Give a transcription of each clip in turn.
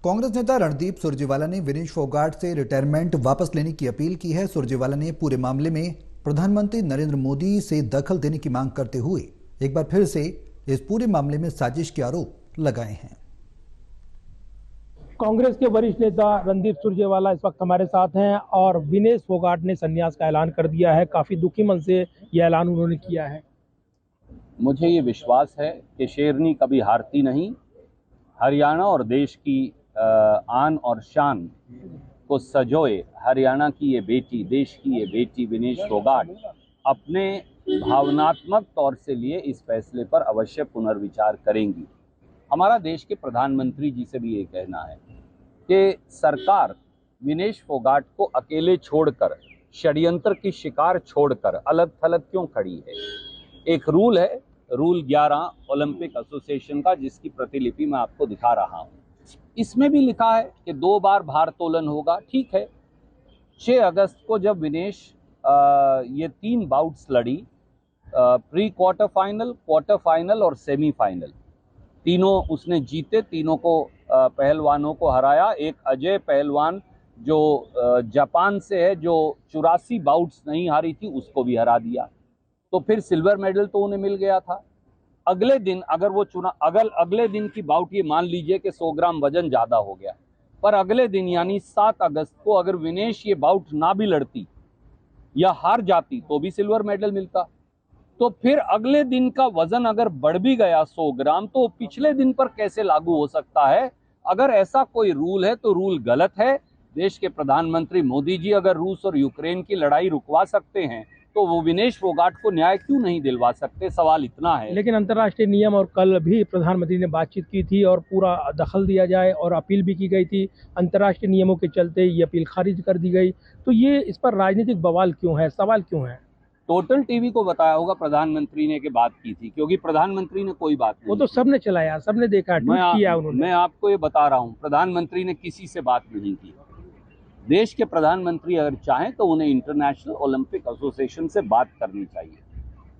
कांग्रेस नेता रणदीप सुरजेवाला ने विनेश फोगाट से रिटायरमेंट वापस लेने की अपील की है। सुरजेवाला ने पूरे मामले में प्रधानमंत्री नरेंद्र मोदी से दखल देने की मांग करते हुए एक बार फिर से इस पूरे मामले में साजिश के आरोप लगाए हैं। कांग्रेस के वरिष्ठ नेता रणदीप सुरजेवाला इस वक्त हमारे साथ हैं और विनेश फोगाट ने संन्यास का ऐलान कर दिया है। काफी दुखी मन से यह ऐलान उन्होंने किया है। मुझे ये विश्वास है कि शेरनी कभी हारती नहीं। हरियाणा और देश की आन और शान को सजोए हरियाणा की ये बेटी, देश की ये बेटी विनेश फोगाट अपने भावनात्मक तौर से लिए इस फैसले पर अवश्य पुनर्विचार करेंगी। हमारा देश के प्रधानमंत्री जी से भी ये कहना है कि सरकार विनेश फोगाट को अकेले छोड़कर, षड्यंत्र की शिकार छोड़कर अलग थलग क्यों खड़ी है। एक रूल है, रूल 11 ओलंपिक एसोसिएशन का, जिसकी प्रतिलिपि मैं आपको दिखा रहा हूं। इसमें भी लिखा है कि 2 बार भारोत्तोलन होगा। ठीक है, 6 अगस्त को जब विनेश ये 3 बाउट्स लड़ी, pre quarter final, quarter final और सेमीफाइनल, तीनों उसने जीते। तीनों को पहलवानों को हराया। एक अजय पहलवान जो जापान से है, जो 84 बाउट्स नहीं हारी थी, उसको भी हरा दिया। तो फिर सिल्वर मेडल तो उन्हें मिल गया था। अगले दिन अगर वो अगले दिन की बाउट, ये मान लीजिए कि 100 ग्राम वजन ज्यादा हो गया, पर अगले दिन यानी 7 अगस्त को अगर विनेश ये बाउट ना भी लड़ती या हार जाती तो भी सिल्वर मेडल मिलता। तो फिर अगले दिन का वजन अगर बढ़ भी गया 100 ग्राम, तो पिछले दिन पर कैसे लागू हो सकता है। अगर ऐसा कोई रूल है तो रूल गलत है। देश के प्रधानमंत्री मोदी जी अगर रूस और यूक्रेन की लड़ाई रुकवा सकते हैं तो वो विनेश फोगाट को न्याय क्यों नहीं दिलवा सकते। सवाल इतना है। लेकिन अंतर्राष्ट्रीय नियम, और कल भी प्रधानमंत्री ने बातचीत की थी और पूरा दखल दिया जाए और अपील भी की गई थी। अंतर्राष्ट्रीय नियमों के चलते ये अपील खारिज कर दी गई। तो ये इस पर राजनीतिक बवाल क्यों है, सवाल क्यों है। टोटल टीवी को बताया होगा प्रधानमंत्री ने कि बात की थी, क्योंकि प्रधानमंत्री ने कोई बात नहीं। वो तो सबने चलाया, सबने देखा, ट्वीट किया उन्होंने। मैं आपको ये बता रहा हूँ, प्रधानमंत्री ने किसी से बात नहीं की। देश के प्रधानमंत्री अगर चाहें तो उन्हें इंटरनेशनल ओलंपिक एसोसिएशन से बात करनी चाहिए।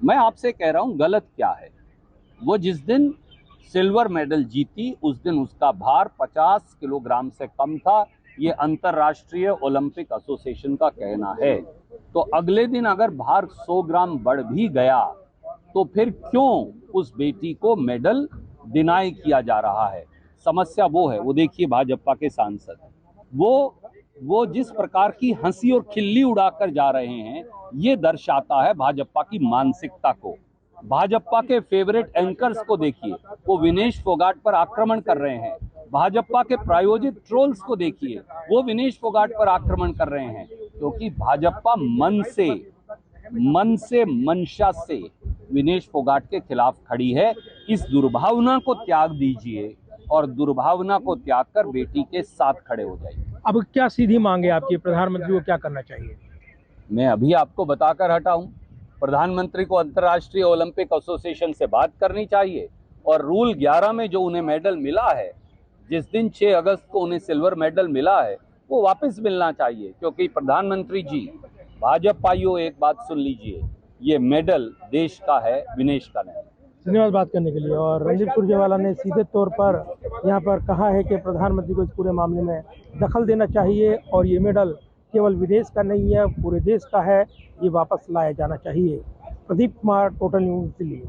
मैं आपसे कह रहा हूं, गलत क्या है। वो जिस दिन सिल्वर मेडल जीती उस दिन उसका भार 50 किलोग्राम से कम था। ये अंतर्राष्ट्रीय ओलंपिक एसोसिएशन का कहना है। तो अगले दिन अगर भार 100 ग्राम बढ़ भी गया तो फिर क्यों उस बेटी को मेडल डिनाई किया जा रहा है। समस्या वो है। वो देखिए, भाजपा के सांसद वो जिस प्रकार की हंसी और खिल्ली उड़ाकर जा रहे हैं, ये दर्शाता है भाजपा की मानसिकता को। भाजपा के फेवरेट एंकर्स को देखिए, वो विनेश फोगाट पर आक्रमण कर रहे हैं। भाजपा के प्रायोजित ट्रोल्स को देखिए, वो विनेश फोगाट पर आक्रमण कर रहे हैं। क्योंकि भाजपा मन से मंशा से विनेश फोगाट के खिलाफ खड़ी है। इस दुर्भावना को त्याग दीजिए और दुर्भावना को त्याग कर बेटी के साथ खड़े हो जाइए। अब क्या सीधी मांग है आपकी, प्रधानमंत्री को क्या करना चाहिए। मैं अभी आपको बताकर हटा हूं। प्रधानमंत्री को अंतर्राष्ट्रीय ओलंपिक एसोसिएशन से बात करनी चाहिए और रूल 11 में जो उन्हें मेडल मिला है, जिस दिन 6 अगस्त को उन्हें सिल्वर मेडल मिला है, वो वापस मिलना चाहिए। क्योंकि प्रधानमंत्री जी, भाजपाइयों, एक बात सुन लीजिए, ये मेडल देश का है, विनेश का नहीं। धन्यवाद बात करने के लिए। और रणदीप सुरजेवाला ने सीधे तौर पर यहाँ पर कहा है कि प्रधानमंत्री को इस पूरे मामले में दखल देना चाहिए और ये मेडल केवल विदेश का नहीं है, पूरे देश का है, ये वापस लाया जाना चाहिए। Pradeep Kumar, total news Delhi.